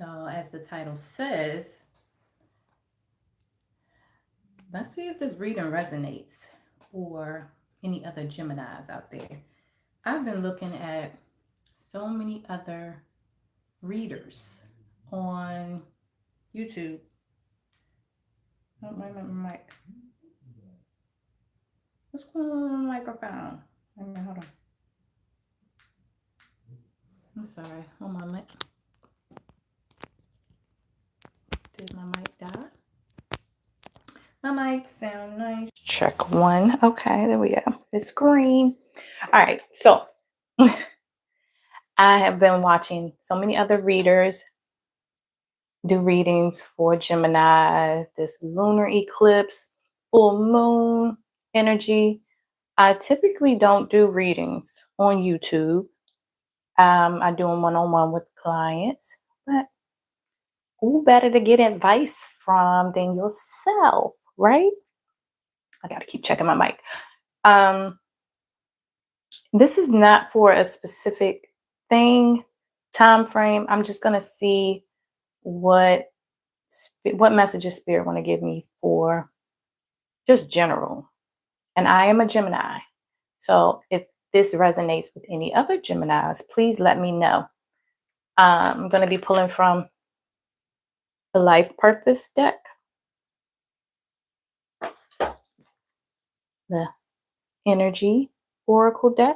So, as the title says, let's see if this reading resonates for any other Geminis out there. I've been looking at so many other readers on YouTube. Oh, my mic. What's going on with my microphone? Wait a minute, hold on. I'm sorry. Oh, my mic. Did my mic die? My mic sound nice. Check one. Okay, there we go. It's green. All right. So I have been watching so many other readers do readings for Gemini, this lunar eclipse, full moon energy. I typically don't do readings on YouTube. I do them one-on-one with clients, but who better to get advice from than yourself, right? I got to keep checking my mic. This is not for a specific thing, time frame. I'm just going to see what messages Spirit want to give me for just general. And I am a Gemini. So if this resonates with any other Geminis, please let me know. I'm going to be pulling from the Life Purpose deck, the Energy Oracle deck.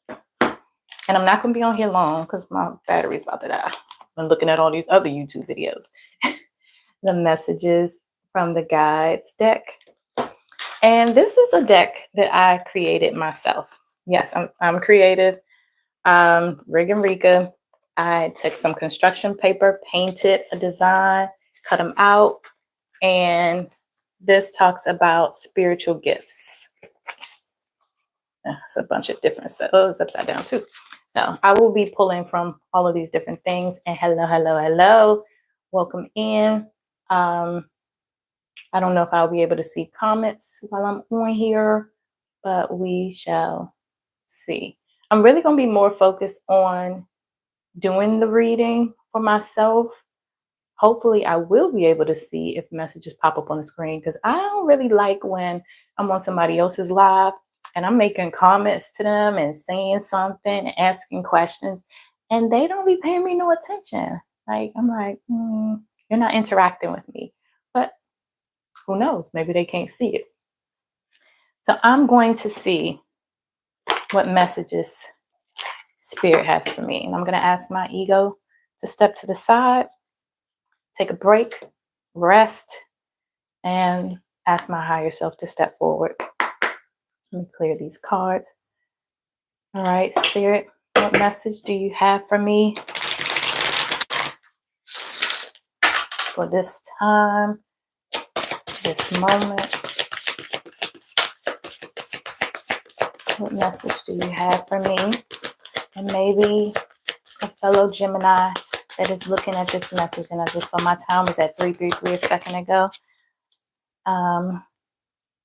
And I'm not going to be on here long because my battery's about to die. I'm looking at all these other YouTube videos. The messages from the Guides deck. And this is a deck that I created myself. Yes, I'm creative. Rig and Rika. I took some construction paper, painted a design, cut them out, and this talks about spiritual gifts. It's a bunch of different stuff. Oh, it's upside down too. No, I will be pulling from all of these different things. And hello. Welcome in. I don't know if I'll be able to see comments while I'm on here, but we shall see. I'm really going to be more focused on doing the reading for myself. Hopefully I will be able to see if messages pop up on the screen, because I don't really like when I'm on somebody else's live and I'm making comments to them and saying something and asking questions and they don't be paying me no attention. Like, I'm like, you're not interacting with me. But who knows? Maybe they can't see it. So I'm going to see what messages Spirit has for me. And I'm going to ask my ego to step to the side, take a break, rest, and ask my higher self to step forward. Let me clear these cards. All right, Spirit, what message do you have for me for this time, this moment? What message do you have for me? And maybe a fellow Gemini that is looking at this message, and I just saw my time was at 333 a second ago.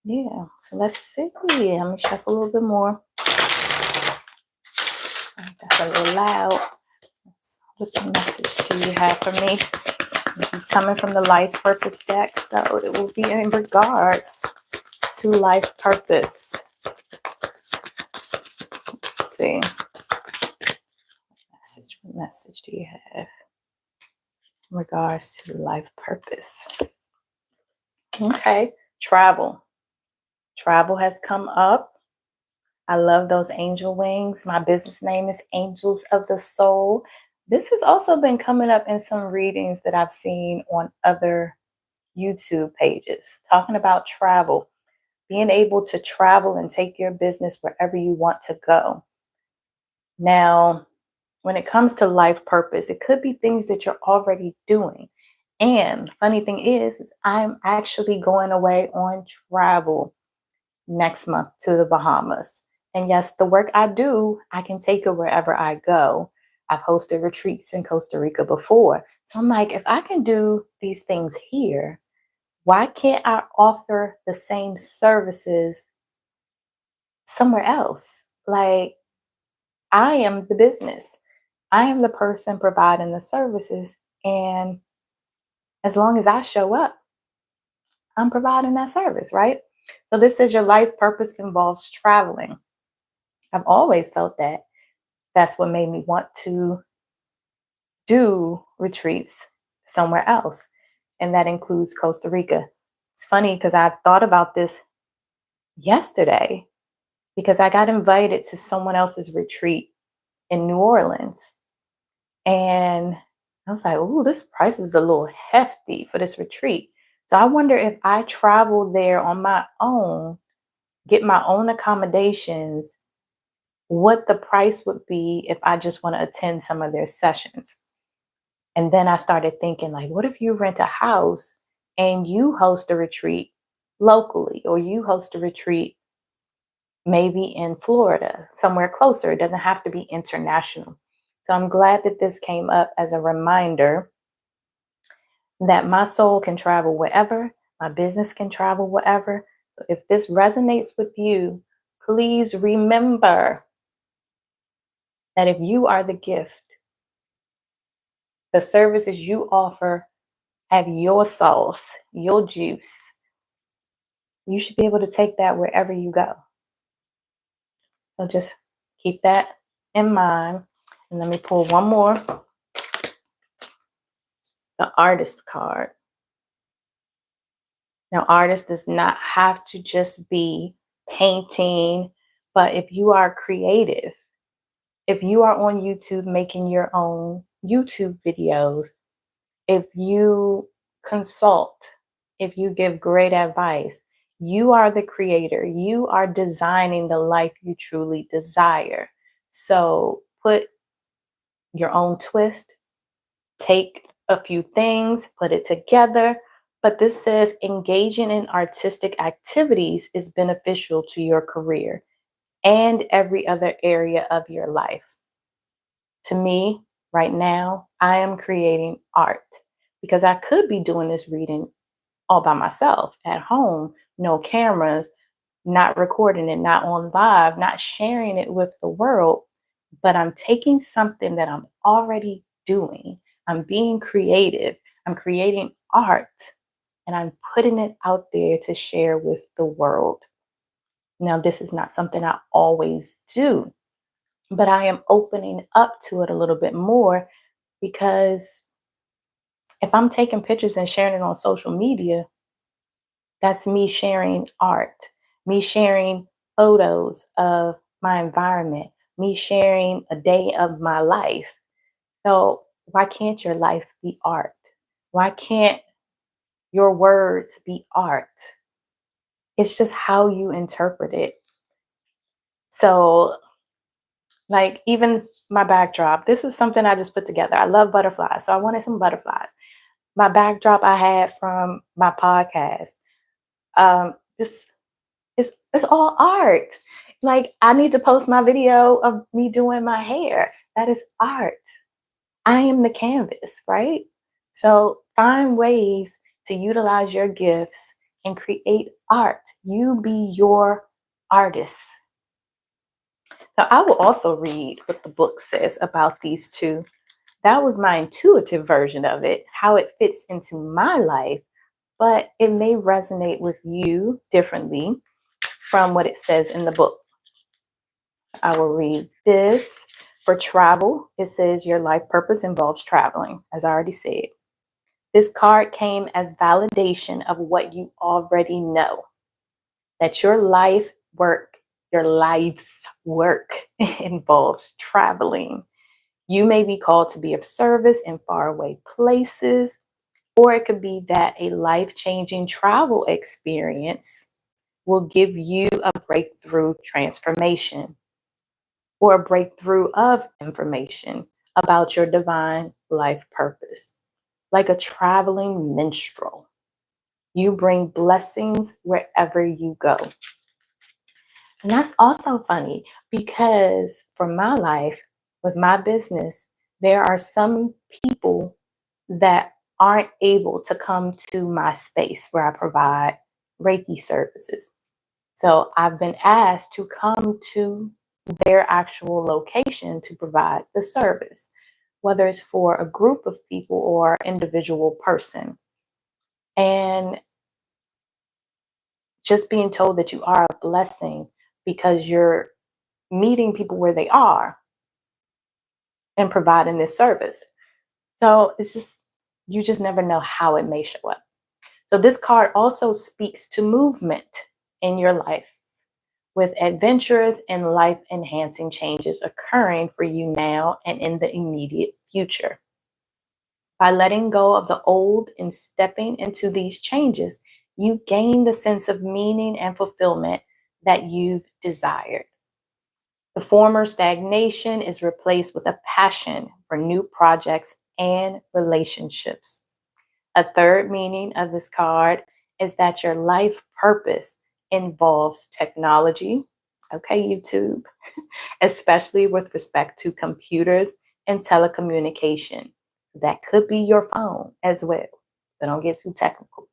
Yeah, so let's see. Let me shuffle a little bit more. That's a little loud. What message do you have for me? This is coming from the Life Purpose deck, so it will be in regards to life purpose. Let's see. What message do you have in regards to life purpose? Okay, travel. Travel has come up. I love those angel wings. My business name is Angels of the Soul. This has also been coming up in some readings that I've seen on other YouTube pages, talking about travel, being able to travel and take your business wherever you want to go. Now, when it comes to life purpose, it could be things that you're already doing. And funny thing is I'm actually going away on travel next month to the Bahamas. And yes, the work I do, I can take it wherever I go. I've hosted retreats in Costa Rica before. So I'm like, if I can do these things here, why can't I offer the same services somewhere else? Like, I am the business. I am the person providing the services. And as long as I show up, I'm providing that service, right? So this says your life purpose involves traveling. I've always felt that. That's what made me want to do retreats somewhere else. And that includes Costa Rica. It's funny because I thought about this yesterday because I got invited to someone else's retreat in New Orleans. And I was like, oh, this price is a little hefty for this retreat. So I wonder if I travel there on my own, get my own accommodations, what the price would be if I just want to attend some of their sessions. And then I started thinking, like, what if you rent a house and you host a retreat locally, or you host a retreat maybe in Florida, somewhere closer? It doesn't have to be international. So I'm glad that this came up as a reminder that my soul can travel wherever, my business can travel wherever. So if this resonates with you, please remember that if you are the gift, the services you offer have your sauce, your juice. You should be able to take that wherever you go. So just keep that in mind. And let me pull one more. The artist card. Now, artist does not have to just be painting, but if you are creative, if you are on YouTube making your own YouTube videos, if you consult, if you give great advice, you are the creator. You are designing the life you truly desire. So put your own twist, take a few things, put it together. But this says engaging in artistic activities is beneficial to your career and every other area of your life. To me, right now, I am creating art because I could be doing this reading all by myself at home, no cameras, not recording it, not on live, not sharing it with the world. But I'm taking something that I'm already doing. I'm being creative. I'm creating art and I'm putting it out there to share with the world. Now, this is not something I always do, but I am opening up to it a little bit more because if I'm taking pictures and sharing it on social media, that's me sharing art, me sharing photos of my environment, me sharing a day of my life. So, why can't your life be art? Why can't your words be art? It's just how you interpret it. So, like, even my backdrop, this was something I just put together. I love butterflies. So, I wanted some butterflies. My backdrop I had from my podcast. This it's all art. Like, I need to post my video of me doing my hair. That is art. I am the canvas, right? So find ways to utilize your gifts and create art. You be your artist. Now, I will also read what the book says about these two. That was my intuitive version of it, how it fits into my life, but it may resonate with you differently from what it says in the book. I will read this. For travel, it says your life purpose involves traveling, as I already said. This card came as validation of what you already know, that your life's work involves traveling. You may be called to be of service in faraway places, or it could be that a life-changing travel experience will give you a breakthrough transformation or a breakthrough of information about your divine life purpose. Like a traveling minstrel, you bring blessings wherever you go. And that's also funny because for my life, with my business, there are some people that aren't able to come to my space where I provide Reiki services. So I've been asked to come to their actual location to provide the service. whether it's for a group of people or individual person. And just being told that you are a blessing because you're meeting people where they are and providing this service. So it's just, you just never know how it may show up. So this card also speaks to movement in your life, with adventurous and life enhancing changes occurring for you now and in the immediate future. By letting go of the old and stepping into these changes, you gain the sense of meaning and fulfillment that you've desired. The former stagnation is replaced with a passion for new projects and relationships. A third meaning of this card is that your life purpose involves technology. Okay, YouTube, especially with respect to computers and telecommunication. That could be your phone as well. So don't get too technical.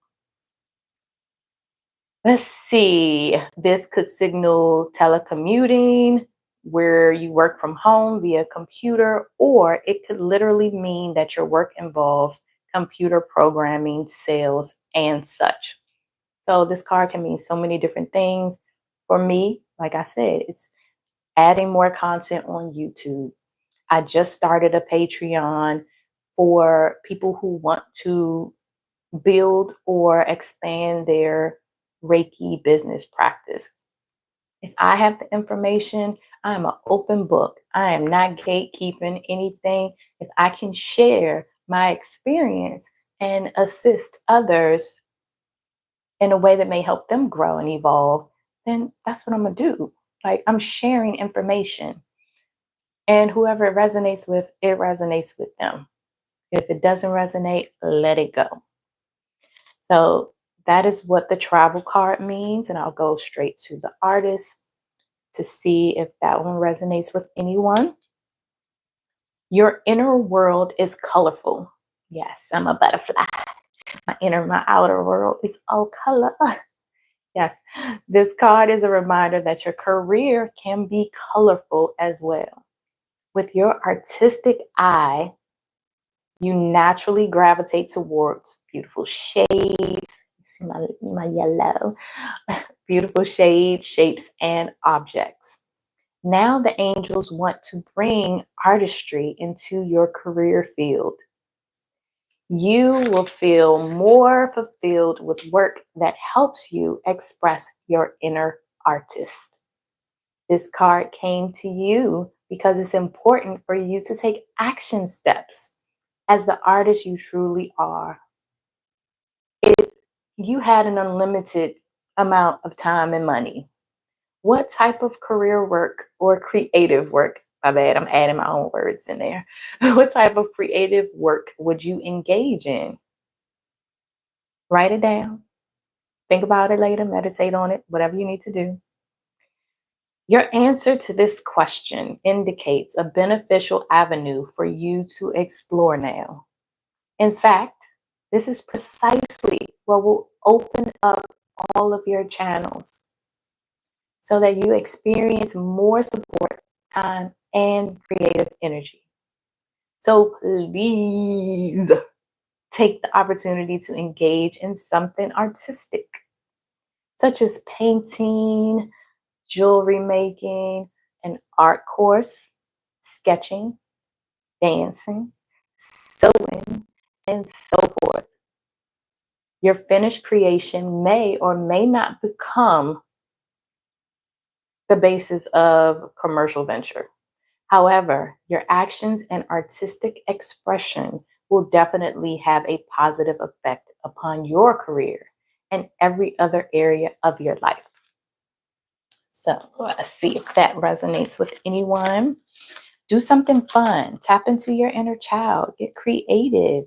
Let's see. This could signal telecommuting, where you work from home via computer, or it could literally mean that your work involves computer programming, sales, and such. So this card can mean so many different things. For me, like I said, it's adding more content on YouTube. I just started a Patreon for people who want to build or expand their Reiki business practice. If I have the information, I'm an open book. I am not gatekeeping anything. If I can share my experience and assist others in a way that may help them grow and evolve, then that's what I'm going to do. Like, I'm sharing information. And whoever it resonates with them. If it doesn't resonate, let it go. So that is what the travel card means. And I'll go straight to the artist to see if that one resonates with anyone. Your inner world is colorful. Yes, I'm a butterfly. My outer world is all color. Yes, this card is a reminder that your career can be colorful as well. With your artistic eye, you naturally gravitate towards beautiful shades. See my yellow. Beautiful shades, shapes, and objects. Now the angels want to bring artistry into your career field. You will feel more fulfilled with work that helps you express your inner artist. This card came to you because it's important for you to take action steps as the artist you truly are. If you had an unlimited amount of time and money, what type of career work or creative work, my bad, I'm adding my own words in there. What type of creative work would you engage in? Write it down. Think about it later, meditate on it, whatever you need to do. Your answer to this question indicates a beneficial avenue for you to explore now. In fact, this is precisely what will open up all of your channels so that you experience more support, time, and creative energy. So please take the opportunity to engage in something artistic, such as painting, jewelry making, an art course, sketching, dancing, sewing, and so forth. Your finished creation may or may not become the basis of commercial venture. However, your actions and artistic expression will definitely have a positive effect upon your career and every other area of your life. So let's see if that resonates with anyone. Do something fun. Tap into your inner child. Get creative.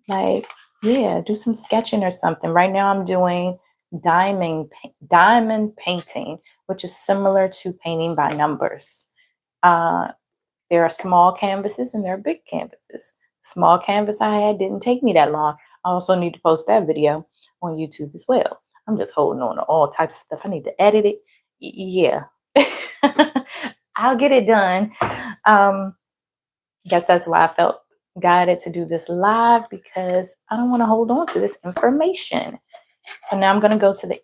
Like, yeah, do some sketching or something. Right now I'm doing diamond painting, which is similar to painting by numbers. There are small canvases and there are big canvases. Small canvas I had didn't take me that long. I also need to post that video on YouTube as well. I'm just holding on to all types of stuff. I need to edit it. Yeah. I'll get it done. guess that's why I felt guided to do this live, because I don't want to hold on to this information. So now I'm going to go to the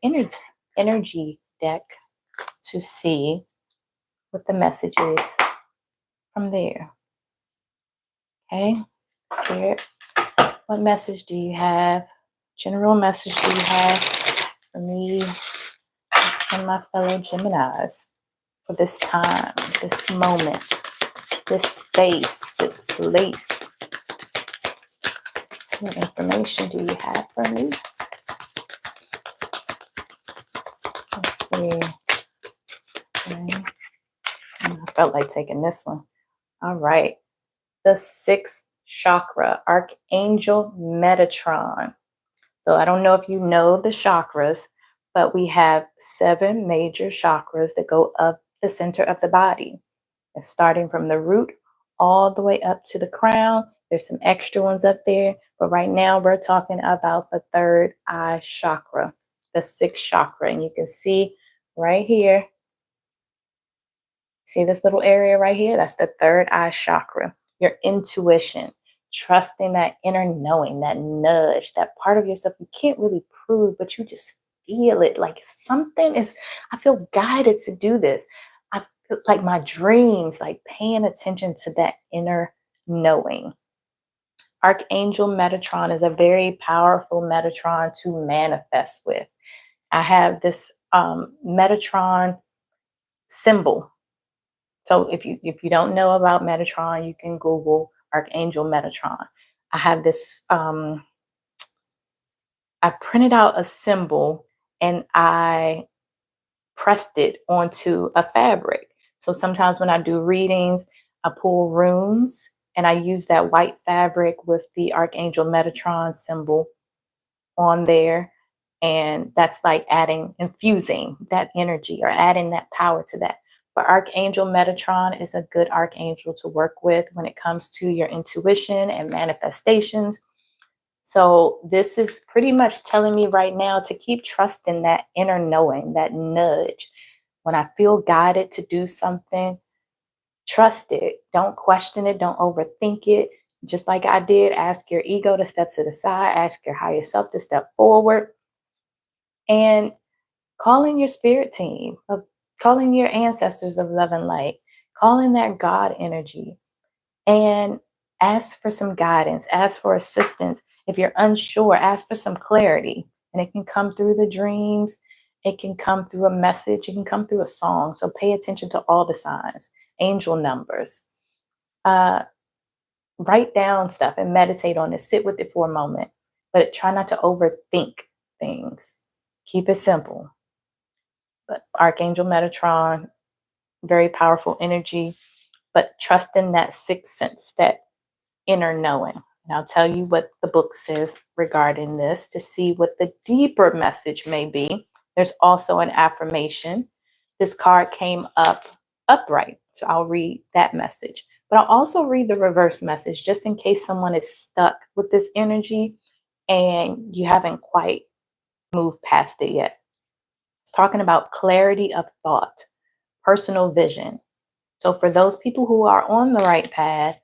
energy deck to see what the message is from there. Okay, Spirit, what message do you have? General message do you have for me and my fellow Geminis for this time, this moment, this space, this place? What information do you have for me? Let's see. Okay. I felt like taking this one. All right. The sixth chakra, Archangel Metatron. So I don't know if you know the chakras, but we have 7 major chakras that go up the center of the body. And starting from the root all the way up to the crown. There's some extra ones up there, but right now we're talking about the third eye chakra, the sixth chakra. And you can see right here, see this little area right here? That's the third eye chakra. Your intuition, trusting that inner knowing, that nudge, that part of yourself you can't really prove, but you just feel it. Like something is, I feel guided to do this. I feel like my dreams, like paying attention to that inner knowing. Archangel Metatron is a very powerful Metatron to manifest with. I have this Metatron symbol. So if you don't know about Metatron, you can Google Archangel Metatron. I have this, I printed out a symbol and I pressed it onto a fabric. So sometimes when I do readings, I pull runes and I use that white fabric with the Archangel Metatron symbol on there. And that's like infusing that energy or adding that power to that. But Archangel Metatron is a good archangel to work with when it comes to your intuition and manifestations. So this is pretty much telling me right now to keep trusting that inner knowing, that nudge. When I feel guided to do something, trust it. Don't question it. Don't overthink it. Just like I did, ask your ego to step to the side, ask your higher self to step forward, and calling your spirit team, calling your ancestors of love and light, calling that God energy, and ask for some guidance, ask for assistance. If you're unsure, ask for some clarity. And it can come through the dreams, it can come through a message, it can come through a song. So pay attention to all the signs, angel numbers. Write down stuff and meditate on it. Sit with it for a moment, but try not to overthink things. Keep it simple. But Archangel Metatron, very powerful energy, but trust in that sixth sense, that inner knowing. And I'll tell you what the book says regarding this to see what the deeper message may be. There's also an affirmation. This card came up upright, so I'll read that message. But I'll also read the reverse message just in case someone is stuck with this energy and you haven't quite moved past it yet. It's talking about clarity of thought, personal vision. So for those people who are on the right path,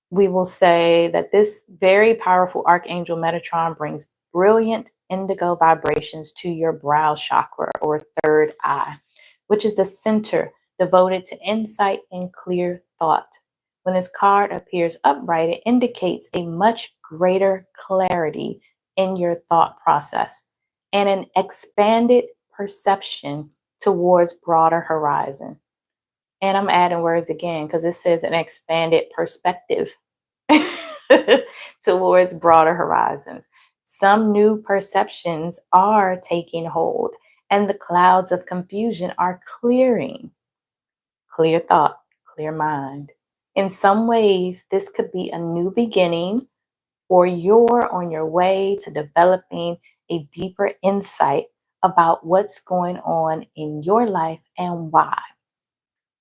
we will say that this very powerful Archangel Metatron brings brilliant indigo vibrations to your brow chakra or third eye, which is the center devoted to insight and clear thought. When this card appears upright, it indicates a much greater clarity in your thought process and an expanded perception towards broader horizon. And I'm adding words again because it says an expanded perspective towards broader horizons. Some new perceptions are taking hold and the clouds of confusion are clearing. Clear thought, clear mind. In some ways, this could be a new beginning, or you're on your way to developing a deeper insight about what's going on in your life and why.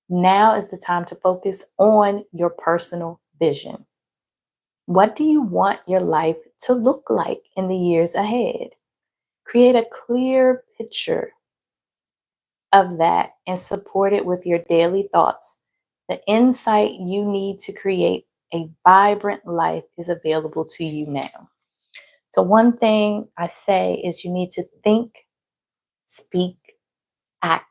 Now is the time to focus on your personal vision. What do you want your life to look like in the years ahead? Create a clear picture of that and support it with your daily thoughts. The insight you need to create A vibrant life is available to you now. So, one thing I say is you need to think, speak, act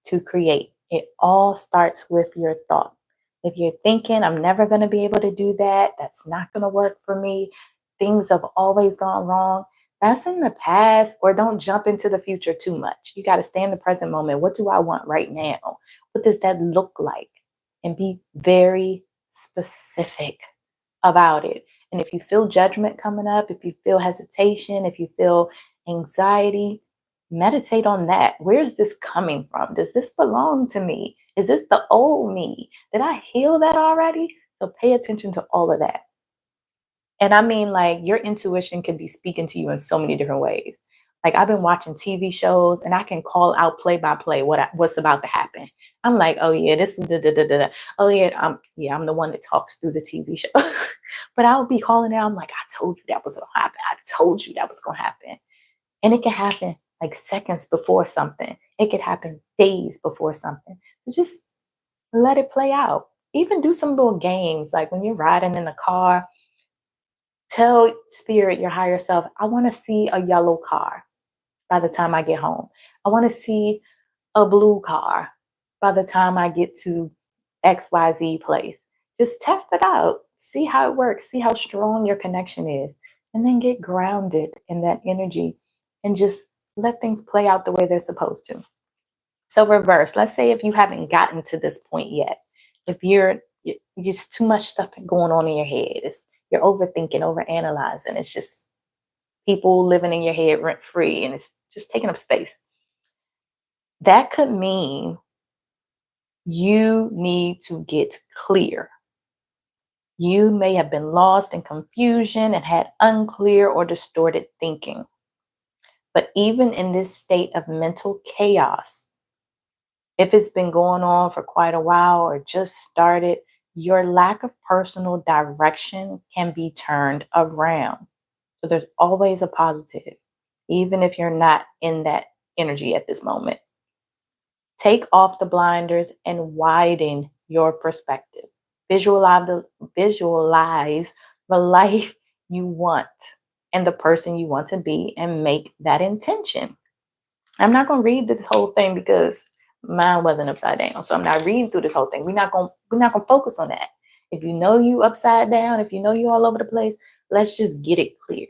to create. It all starts with your thought. If you're thinking, I'm never going to be able to do that, that's not going to work for me, things have always gone wrong, that's in the past, or don't jump into the future too much. You got to stay in the present moment. What do I want right now? What does that look like? And be very specific about it. And if you feel judgment coming up, if you feel hesitation, if you feel anxiety, meditate on that. Where is this coming from? Does this belong to me? Is this the old me? Did I heal that already? So pay attention to all of that. And I mean, like, your intuition can be speaking to you in so many different ways. Like, I've been watching TV shows and I can call out play by play what's about to happen. I'm like, oh yeah, this is da da da da. Da. Oh yeah, I'm the one that talks through the TV show. But I'll be calling it. I'm like, I told you that was gonna happen. I told you that was gonna happen. And it can happen like seconds before something. It could happen days before something. So just let it play out. Even do some little games, like when you're riding in the car, tell spirit, your higher self, I want to see a yellow car by the time I get home. I want to see a blue car by the time I get to XYZ place. Just test it out. See how it works. See how strong your connection is. And then get grounded in that energy and just let things play out the way they're supposed to. So reverse. Let's say if you haven't gotten to this point yet, if you're just too much stuff going on in your head, you're overthinking, overanalyzing. It's just people living in your head rent free, and it's just taking up space. That could mean you need to get clear. You may have been lost in confusion and had unclear or distorted thinking. But even in this state of mental chaos, if it's been going on for quite a while or just started, your lack of personal direction can be turned around. So there's always a positive, even if you're not in that energy at this moment. Take off the blinders and widen your perspective. Visualize the life you want and the person you want to be, and make that intention. I'm not going to read this whole thing because mine wasn't upside down. So I'm not reading through this whole thing. We're not going to focus on that. If you know you upside down, if you know you all over the place, let's just get it clear.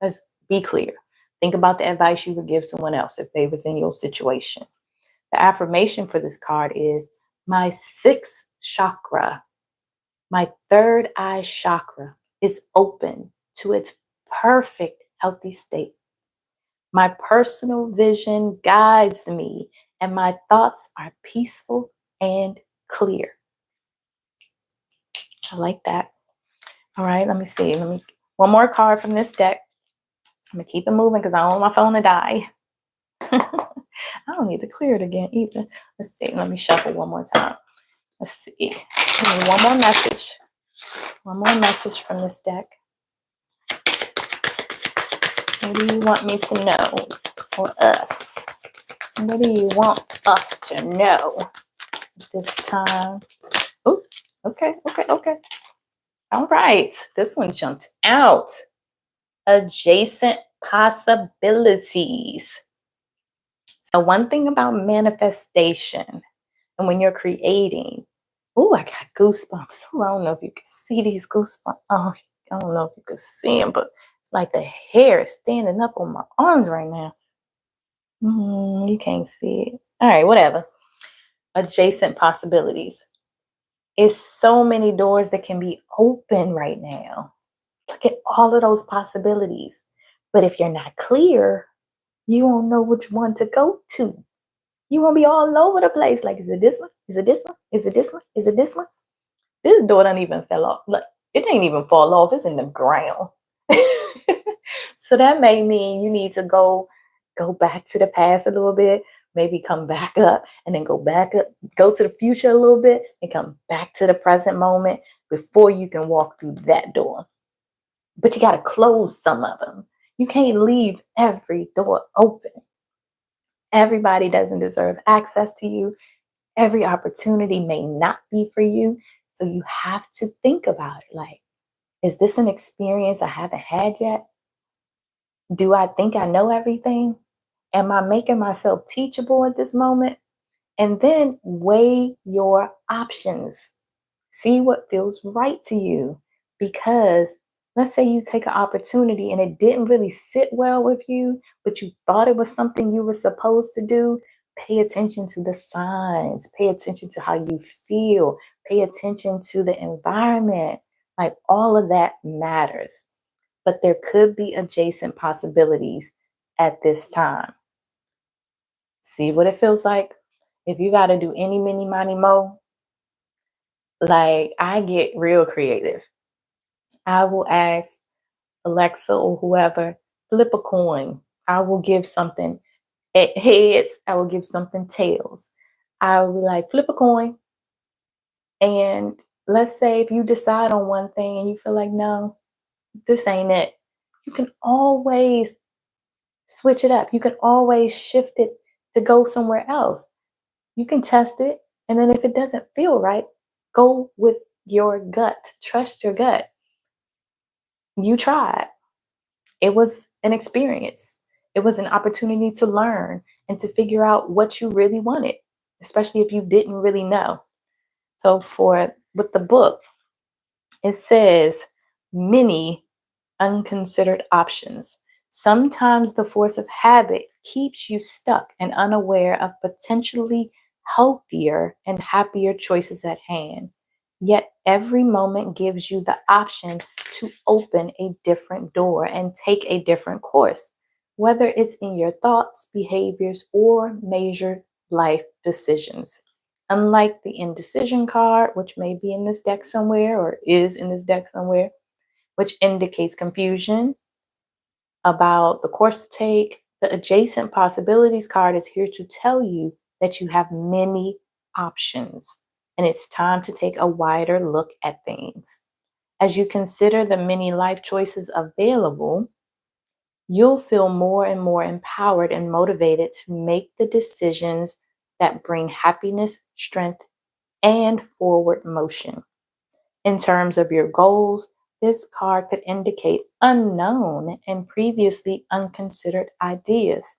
Let's be clear. Think about the advice you would give someone else if they was in your situation. The affirmation for this card is, my sixth chakra, my third eye chakra, is open to its perfect healthy state. My personal vision guides me, and my thoughts are peaceful and clear. I like that. All right, let me see. One more card from this deck. I'm going to keep it moving because I don't want my phone to die. I don't need to clear it again either. Let's see. Let me shuffle one more time. Let's see. Give me one more message. One more message from this deck. What do you want me to know? Or us? What do you want us to know this time? Oh, okay. All right. This one jumped out. Adjacent possibilities. So one thing about manifestation, and when you're creating, oh, I got goosebumps. Ooh, I don't know if you can see these goosebumps. Oh, I don't know if you can see them, but it's like the hair is standing up on my arms right now. You can't see it. All right, whatever. Adjacent possibilities. It's so many doors that can be open right now. Look at all of those possibilities. But if you're not clear, you won't know which one to go to. You won't be all over the place. Like, is it this one? Is it this one? Is it this one? Is it this one? This door don't even fell off. Look, it didn't even fall off. It's in the ground. So that may mean you need to go back to the past a little bit, maybe come back up and then go back up, go to the future a little bit and come back to the present moment before you can walk through that door. But you got to close some of them. You can't leave every door open. Everybody doesn't deserve access to you. Every opportunity may not be for you. So you have to think about it. Like, is this an experience I haven't had yet? Do I think I know everything? Am I making myself teachable at this moment? And then weigh your options. See what feels right to you. Because let's say you take an opportunity and it didn't really sit well with you, but you thought it was something you were supposed to do. Pay attention to the signs, pay attention to how you feel, pay attention to the environment. Like all of that matters. But there could be adjacent possibilities at this time. See what it feels like. If you got to do any, mini, money, mo, like I get real creative. I will ask Alexa or whoever, flip a coin. I will give something at heads. I will give something tails. I will be like, flip a coin. And let's say if you decide on one thing and you feel like, no, this ain't it, you can always switch it up. You can always shift it to go somewhere else. You can test it. And then if it doesn't feel right, go with your gut. Trust your gut. You tried. It was an experience. It was an opportunity to learn and to figure out what you really wanted, especially if you didn't really know. So for with the book, it says many unconsidered options. Sometimes the force of habit keeps you stuck and unaware of potentially healthier and happier choices at hand. Yet every moment gives you the option to open a different door and take a different course, whether it's in your thoughts, behaviors, or major life decisions. Unlike the indecision card, which may be in this deck somewhere or is in this deck somewhere, which indicates confusion about the course to take. The adjacent possibilities card is here to tell you that you have many options and it's time to take a wider look at things. As you consider the many life choices available, you'll feel more and more empowered and motivated to make the decisions that bring happiness, strength, and forward motion. In terms of your goals, this card could indicate unknown and previously unconsidered ideas.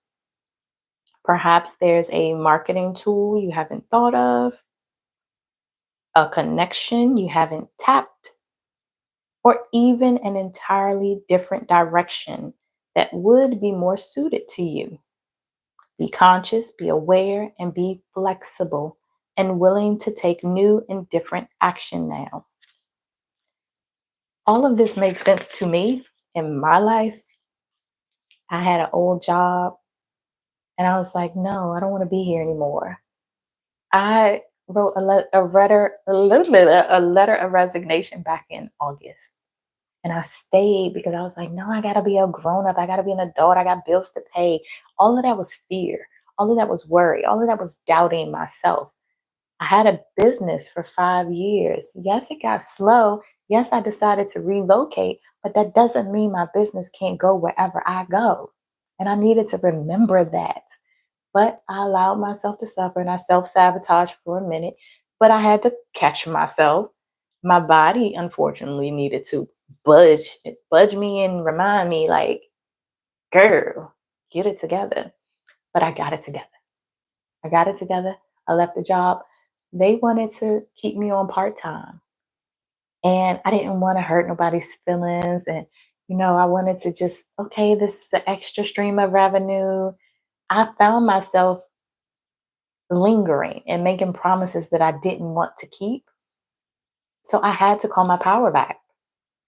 Perhaps there's a marketing tool you haven't thought of, a connection you haven't tapped, or even an entirely different direction that would be more suited to you. Be conscious, be aware, and be flexible and willing to take new and different action now. All of this makes sense to me in my life. I had an old job and I was like, no, I don't want to be here anymore. I wrote a letter of resignation back in August. And I stayed because I was like, no, I got to be a grown up. I got to be an adult. I got bills to pay. All of that was fear. All of that was worry. All of that was doubting myself. I had a business for 5 years. Yes, it got slow. Yes, I decided to relocate, but that doesn't mean my business can't go wherever I go. And I needed to remember that. But I allowed myself to suffer and I self sabotaged for a minute. But I had to catch myself. My body, unfortunately, needed to budge me and remind me, like, girl, get it together. But I got it together. I got it together. I left the job. They wanted to keep me on part time. And I didn't want to hurt nobody's feelings. And, I wanted to just, okay, this is the extra stream of revenue. I found myself lingering and making promises that I didn't want to keep. So I had to call my power back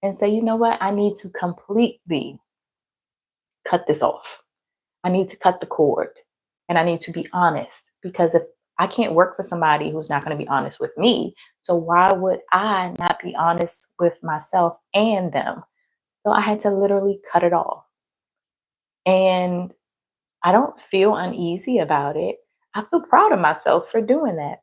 and say, you know what? I need to completely cut this off. I need to cut the cord and I need to be honest because if I can't work for somebody who's not going to be honest with me, so why would I not be honest with myself and them? So I had to literally cut it off. And I don't feel uneasy about it. I feel proud of myself for doing that.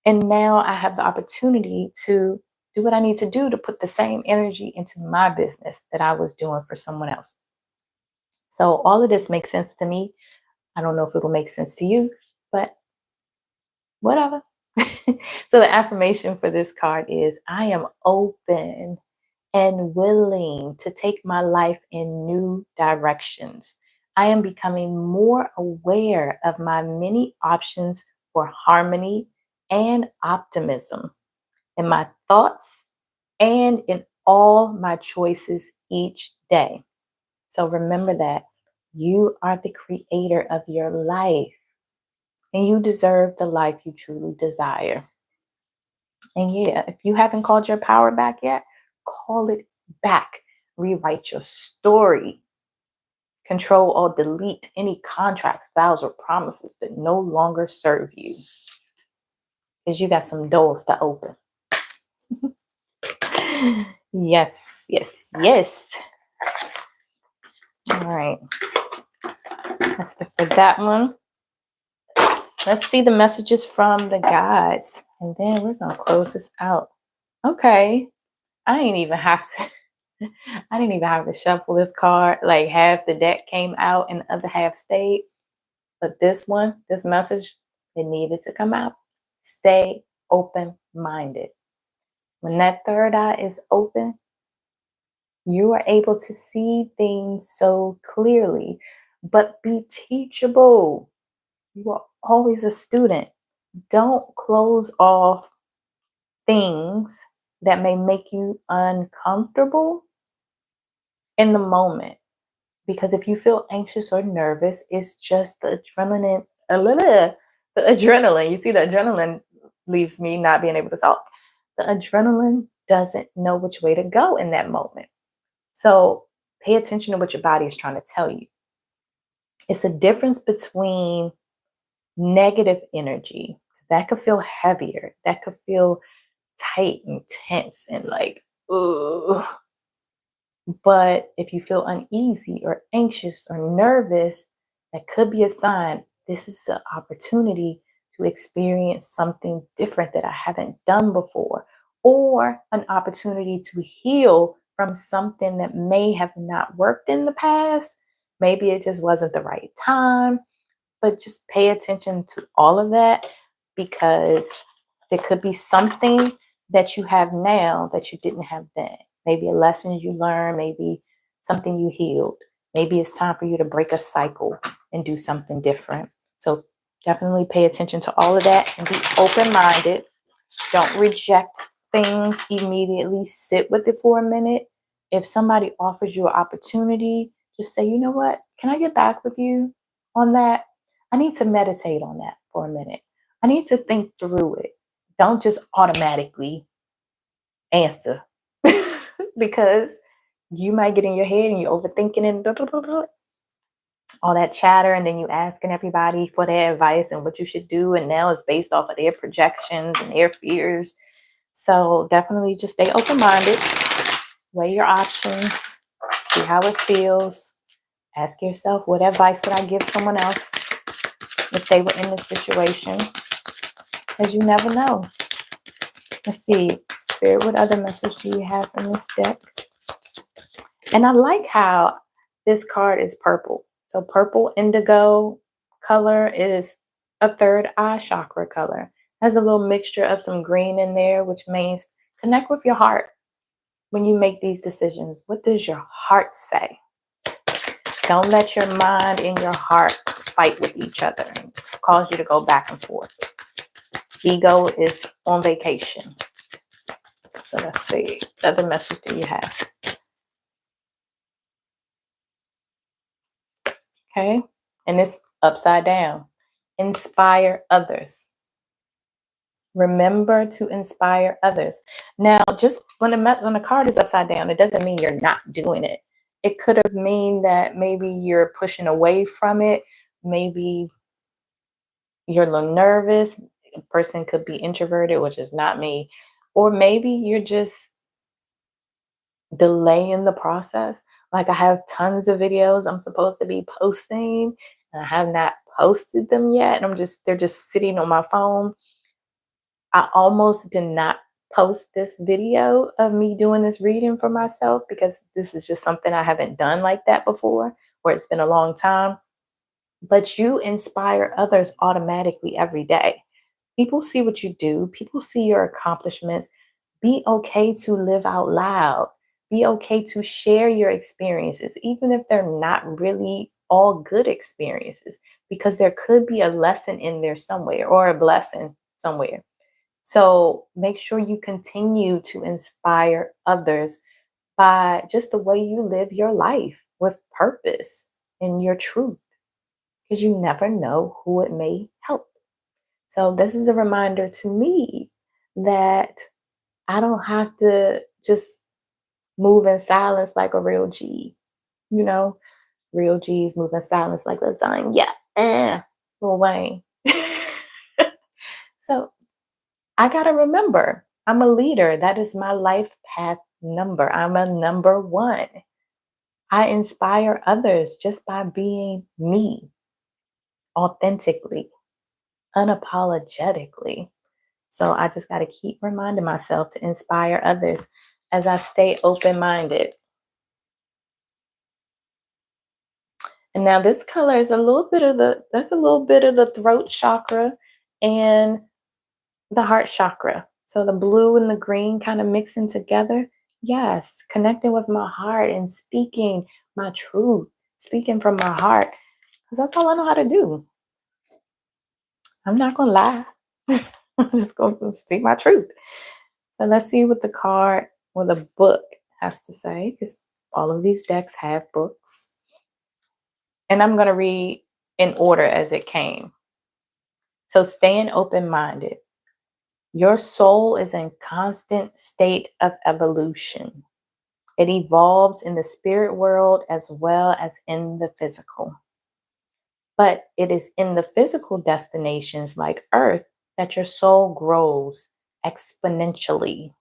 And now I have the opportunity to do what I need to do to put the same energy into my business that I was doing for someone else. So all of this makes sense to me. I don't know if it will make sense to you, but whatever. So the affirmation for this card is I am open and willing to take my life in new directions. I am becoming more aware of my many options for harmony and optimism in my thoughts and in all my choices each day. So remember that you are the creator of your life and you deserve the life you truly desire. And yeah, if you haven't called your power back yet, call it back. Rewrite your story. Control or delete any contracts, vows, or promises that no longer serve you. Because you got some doors to open. Yes, yes, yes. All right. That's it for that one. Let's see the messages from the guides. And then we're going to close this out. Okay. I didn't even have to shuffle this card. Like half the deck came out and the other half stayed. But this one, this message, it needed to come out. Stay open-minded. When that third eye is open, you are able to see things so clearly, but be teachable. You are always a student. Don't close off things that may make you uncomfortable in the moment. Because if you feel anxious or nervous, it's just the adrenaline. The adrenaline. You see, the adrenaline leaves me not being able to talk. The adrenaline doesn't know which way to go in that moment. So pay attention to what your body is trying to tell you. It's a difference between negative energy. That could feel heavier. That could feel tight and tense and like, ugh. But if you feel uneasy or anxious or nervous, that could be a sign this is an opportunity to experience something different that I haven't done before, or an opportunity to heal from something that may have not worked in the past. Maybe it just wasn't the right time, but just pay attention to all of that because there could be something that you have now that you didn't have then. Maybe a lesson you learned, maybe something you healed. Maybe it's time for you to break a cycle and do something different. So definitely pay attention to all of that and be open-minded. Don't reject things immediately. Sit with it for a minute. If somebody offers you an opportunity, just say, you know what? Can I get back with you on that? I need to meditate on that for a minute. I need to think through it. Don't just automatically answer because you might get in your head and you're overthinking and all that chatter, and then you asking everybody for their advice and what you should do, and now it's based off of their projections and their fears. So definitely just stay open-minded, weigh your options, see how it feels, ask yourself, what advice would I give someone else if they were in this situation? Because you never know. Let's see, Spirit, what other message do you have from this deck? And I like how this card is purple. So purple indigo color is a third eye chakra color. Has a little mixture of some green in there, which means connect with your heart when you make these decisions. What does your heart say? Don't let your mind and your heart fight with each other and cause you to go back and forth. Ego is on vacation. So let's see. What other message do you have? Okay. And it's upside down. Inspire others. Remember to inspire others. Now, just when the card is upside down, it doesn't mean you're not doing it. It could have mean that maybe you're pushing away from it. Maybe you're a little nervous. A person could be introverted, which is not me. Or maybe you're just delaying the process. Like I have tons of videos I'm supposed to be posting and I have not posted them yet. And they're just sitting on my phone. I almost did not post this video of me doing this reading for myself because this is just something I haven't done like that before, or it's been a long time. But you inspire others automatically every day. People see what you do, people see your accomplishments. Be okay to live out loud. Be okay to share your experiences, even if they're not really all good experiences, because there could be a lesson in there somewhere or a blessing somewhere. So make sure you continue to inspire others by just the way you live your life with purpose and your truth, because you never know who it may help. So, this is a reminder to me that I don't have to just move in silence like a real G. You know, real G's move in silence like lasagna. Lil Wayne. So, I got to remember I'm a leader. That is my life path number. I'm a number one. I inspire others just by being me authentically, unapologetically. So I just got to keep reminding myself to inspire others as I stay open minded. And now this color is a little bit of that's a little bit of the throat chakra and the heart chakra. So the blue and the green kind of mixing together. Yes, connecting with my heart and speaking my truth, speaking from my heart, because that's all I know how to do. I'm not going to lie. I'm just going to speak my truth. So let's see what the card or the book has to say, because all of these decks have books. And I'm going to read in order as it came. So staying open minded. Your soul is in constant state of evolution. It evolves in the spirit world as well as in the physical. But it is in the physical destinations like Earth that your soul grows exponentially.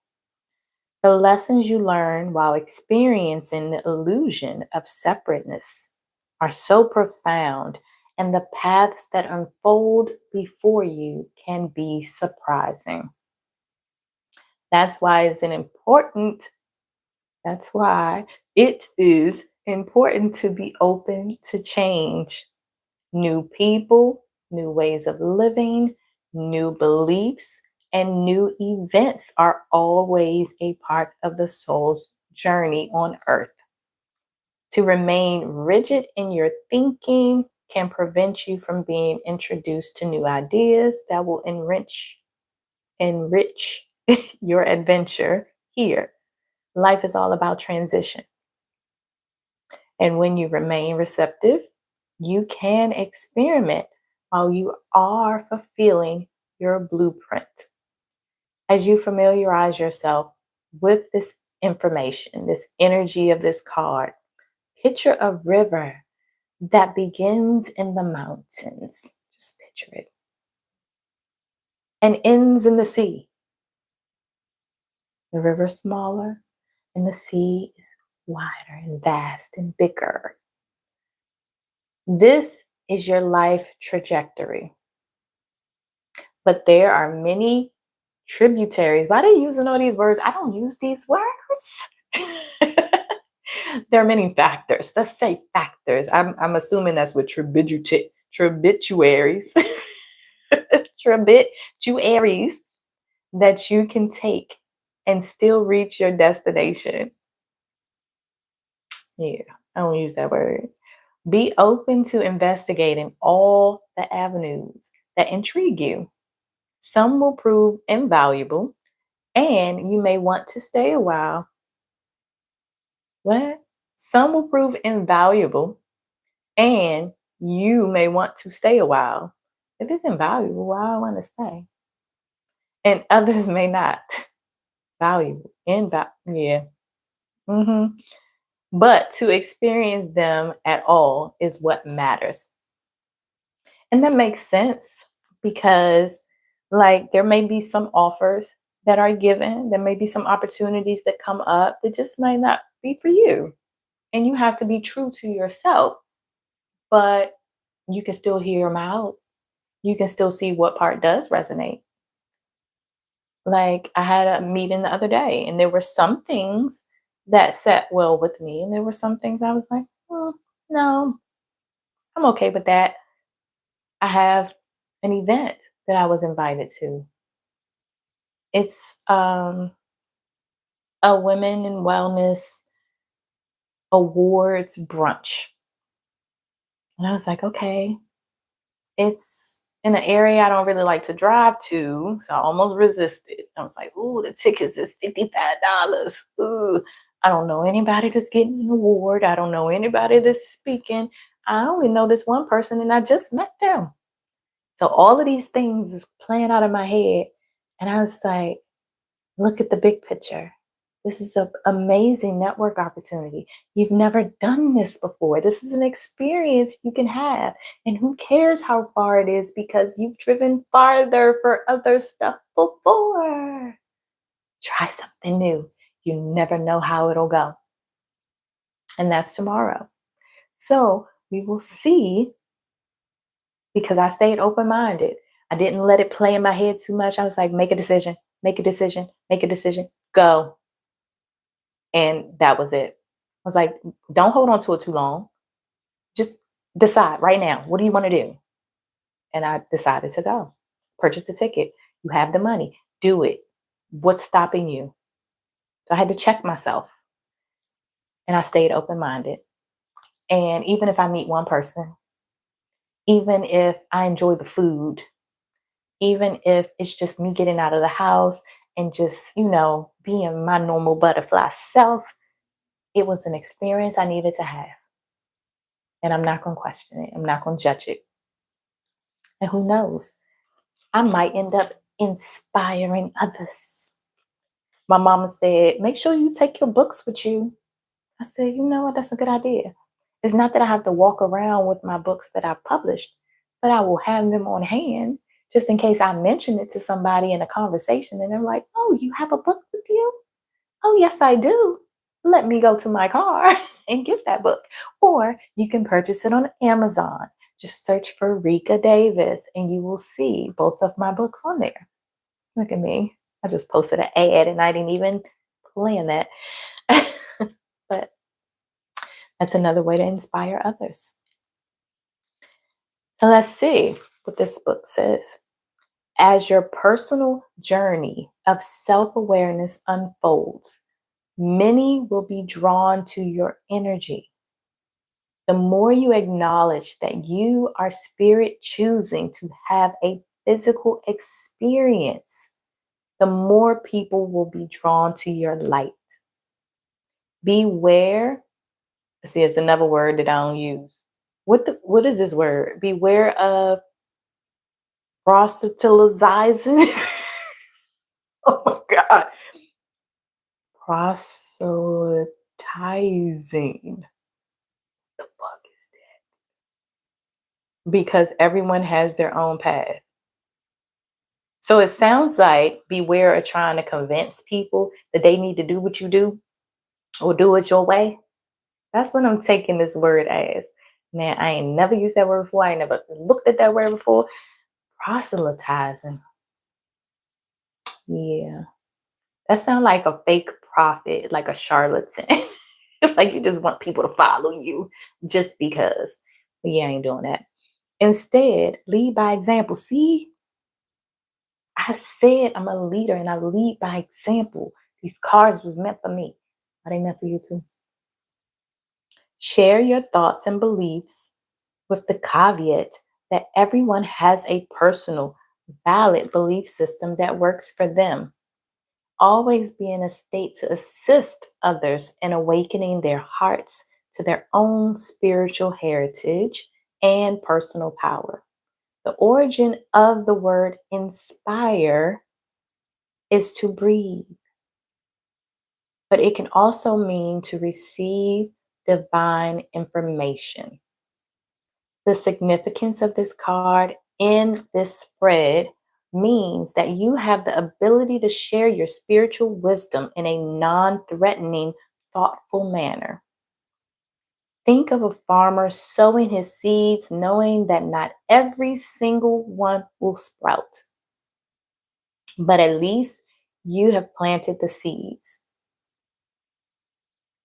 The lessons you learn while experiencing the illusion of separateness are so profound, and the paths that unfold before you can be surprising. That's why it's an important, that's why it is important to be open to change. New people, new ways of living, new beliefs, and new events are always a part of the soul's journey on earth. To remain rigid in your thinking can prevent you from being introduced to new ideas that will enrich your adventure here. Life is all about transition. And when you remain receptive, you can experiment while you are fulfilling your blueprint. As you familiarize yourself with this information, this energy of this card, picture a river that begins in the mountains. Just picture it. And ends in the sea. The river's smaller and the sea is wider and vast and bigger. This is your life trajectory. But there are many tributaries. Why are they using all these words? I don't use these words. There are many factors. Let's say factors. I'm assuming that's what tributaries, tributaries that you can take and still reach your destination. Yeah, I don't use that word. Be open to investigating all the avenues that intrigue you. Some will prove invaluable, and you may want to stay a while. What? Some will prove invaluable, and you may want to stay a while. If it's invaluable, why do I want to stay? And others may not. Valuable. Yeah. hmm But to experience them at all is what matters. And that makes sense because, like, there may be some offers that are given, there may be some opportunities that come up that just might not be for you. And you have to be true to yourself, but you can still hear them out. You can still see what part does resonate. Like, I had a meeting the other day, and there were some things that sat well with me, and there were some things I was like, no, I'm okay with that. I have an event that I was invited to. It's a women in wellness awards brunch. And I was like, okay, it's in an area I don't really like to drive to. So I almost resisted. I was like, ooh, the tickets is $55. Ooh, I don't know anybody that's getting an award. I don't know anybody that's speaking. I only know this one person and I just met them. So all of these things is playing out of my head. And I was like, look at the big picture. This is an amazing network opportunity. You've never done this before. This is an experience you can have. And who cares how far it is because you've driven farther for other stuff before. Try something new. You never know how it'll go. And that's tomorrow. So we will see because I stayed open minded. I didn't let it play in my head too much. I was like, make a decision, make a decision, make a decision, go. And that was it. I was like, don't hold on to it too long. Just decide right now. What do you want to do? And I decided to go. Purchase the ticket. You have the money. Do it. What's stopping you? So I had to check myself. And I stayed open minded. And even if I meet one person, even if I enjoy the food, even if it's just me getting out of the house and just, being my normal butterfly self, it was an experience I needed to have. And I'm not going to question it. I'm not going to judge it. And who knows? I might end up inspiring others. My mama said, make sure you take your books with you. I said, you know what? That's a good idea. It's not that I have to walk around with my books that I've published, but I will have them on hand just in case I mention it to somebody in a conversation and they're like, oh, you have a book with you? Oh, yes, I do. Let me go to my car and get that book. Or you can purchase it on Amazon. Just search for Rika Davis and you will see both of my books on there. Look at me. I just posted an ad and I didn't even plan that. But that's another way to inspire others. So let's see what this book says. As your personal journey of self awareness unfolds, many will be drawn to your energy. The more you acknowledge that you are spirit choosing to have a physical experience, the more people will be drawn to your light. Beware. See, it's another word that I don't use. What is this word? Beware of proselytizing. Oh my God. Proselytizing. The fuck is that? Because everyone has their own path. So it sounds like beware of trying to convince people that they need to do what you do or do it your way. That's what I'm taking this word as. Man, I ain't never used that word before. I ain't never looked at that word before. Proselytizing. Yeah. That sounds like a fake prophet, like a charlatan. Like you just want people to follow you just because. But yeah, I ain't doing that. Instead, lead by example. See, I said I'm a leader and I lead by example. These cards was meant for me. Are they meant for you too? Share your thoughts and beliefs with the caveat that everyone has a personal, valid belief system that works for them. Always be in a state to assist others in awakening their hearts to their own spiritual heritage and personal power. The origin of the word inspire is to breathe, but it can also mean to receive divine information. The significance of this card in this spread means that you have the ability to share your spiritual wisdom in a non threatening, thoughtful manner. Think of a farmer sowing his seeds, knowing that not every single one will sprout, but at least you have planted the seeds.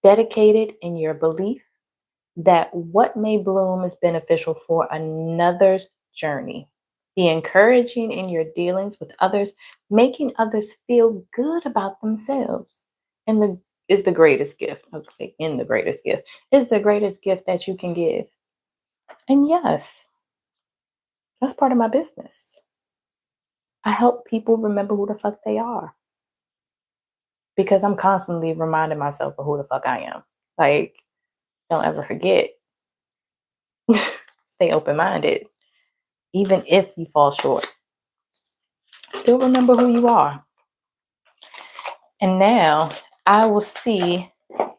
Dedicated in your belief that what may bloom is beneficial for another's journey. Be encouraging in your dealings with others, making others feel good about themselves. And the is the greatest gift. I would say in the greatest gift is the greatest gift that you can give. And yes, that's part of my business. I help people remember who the fuck they are because I'm constantly reminding myself of who the fuck I am. Like, don't ever forget. Stay open minded. Even if you fall short, still remember who you are. And now I will see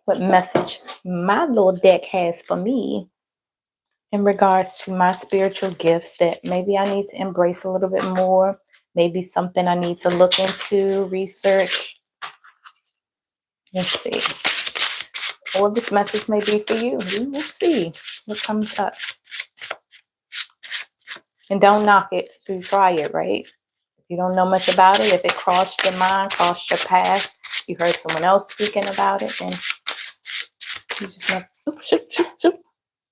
what message my little deck has for me in regards to my spiritual gifts that maybe I need to embrace a little bit more. Maybe something I need to look into, research. Let's see. Or this message may be for you. We will see what comes up. And don't knock it till you try it, right? If you don't know much about it, if it crossed your mind, crossed your path, you heard someone else speaking about it, then you just know, oop, shoop, shoop, shoop.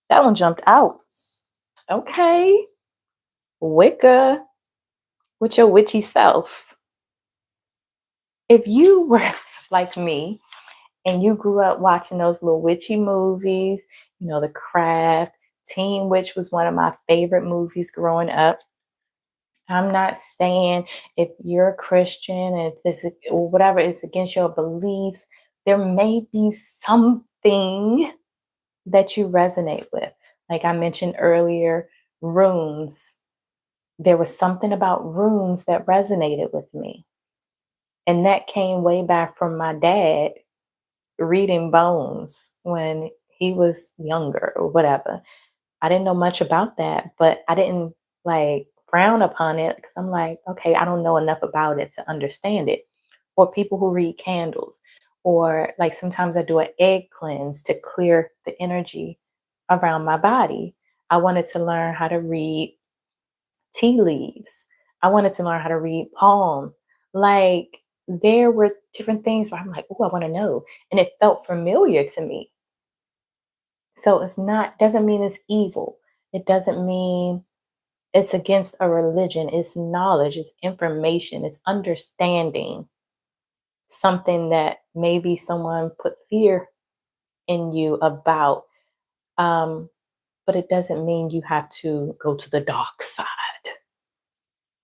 That one jumped out. Okay. Wicca with your witchy self. If you were like me and you grew up watching those little witchy movies, The Craft, Teen Witch was one of my favorite movies growing up. I'm not saying if you're a Christian and if this or whatever is against your beliefs, there may be something that you resonate with. Like I mentioned earlier, runes. There was something about runes that resonated with me. And that came way back from my dad reading Bones when he was younger or whatever. I didn't know much about that, but I didn't like frown upon it because I'm like, okay, I don't know enough about it to understand it. Or people who read candles, or like sometimes I do an egg cleanse to clear the energy around my body. I wanted to learn how to read tea leaves. I wanted to learn how to read palms. Like there were different things where I'm like, oh, I want to know. And it felt familiar to me. So it's not, doesn't mean it's evil. It doesn't mean it's against a religion. It's knowledge, it's information, it's understanding something that maybe someone put fear in you about. Um, but it doesn't mean you have to go to the dark side.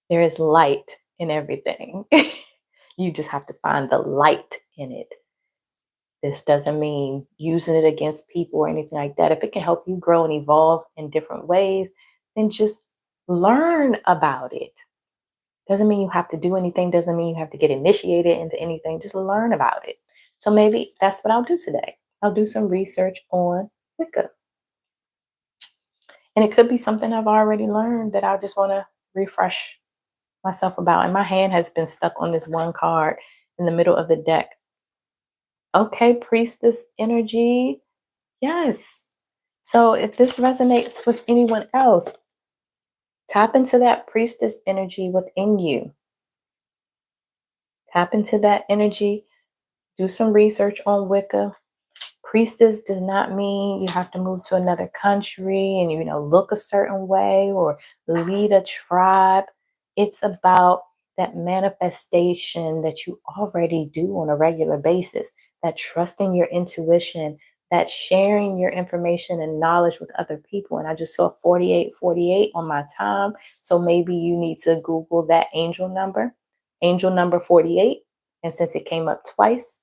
There is light in everything. You just have to find the light in it. This doesn't mean using it against people or anything like that. If it can help you grow and evolve in different ways, then just learn about it. Doesn't mean you have to do anything, doesn't mean you have to get initiated into anything. Just learn about it. So maybe that's what I'll do today. I'll do some research on Wicca. And it could be something I've already learned that I just want to refresh myself about. And my hand has been stuck on this one card in the middle of the deck. Okay, priestess energy. Yes. So if this resonates with anyone else, tap into that priestess energy within you. Tap into that energy. Do some research on Wicca. Priestess does not mean you have to move to another country and look a certain way or lead a tribe. It's about that manifestation that you already do on a regular basis, that trusting your intuition, that sharing your information and knowledge with other people. And I just saw 4848 on my time. So maybe you need to Google that angel number 48. And since it came up twice,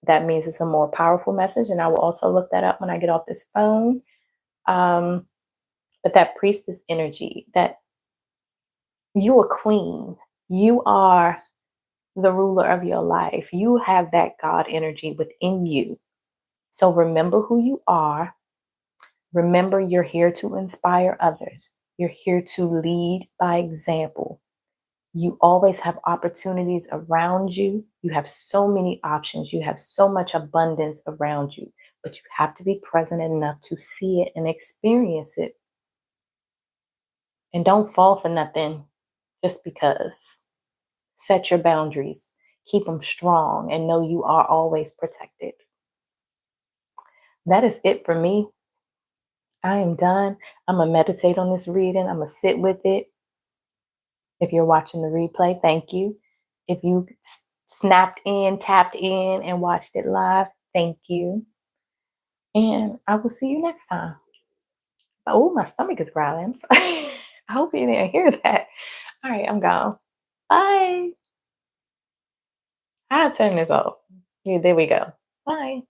that means it's a more powerful message. And I will also look that up when I get off this phone. But that priestess energy, that you a queen, you are the ruler of your life. You have that God energy within you. So remember who you are. Remember you're here to inspire others. You're here to lead by example. You always have opportunities around you. You have so many options. You have so much abundance around you, but you have to be present enough to see it and experience it. And don't fall for nothing just because. Set your boundaries, keep them strong, and know you are always protected. That is it for me. I am done. I'm going to meditate on this reading. I'm going to sit with it. If you're watching the replay, thank you. If you snapped in, tapped in, and watched it live, thank you. And I will see you next time. Oh, my stomach is growling. I'm sorry. I hope you didn't hear that. All right, I'm gone. Bye. I'll turn this off. Yeah, there we go. Bye.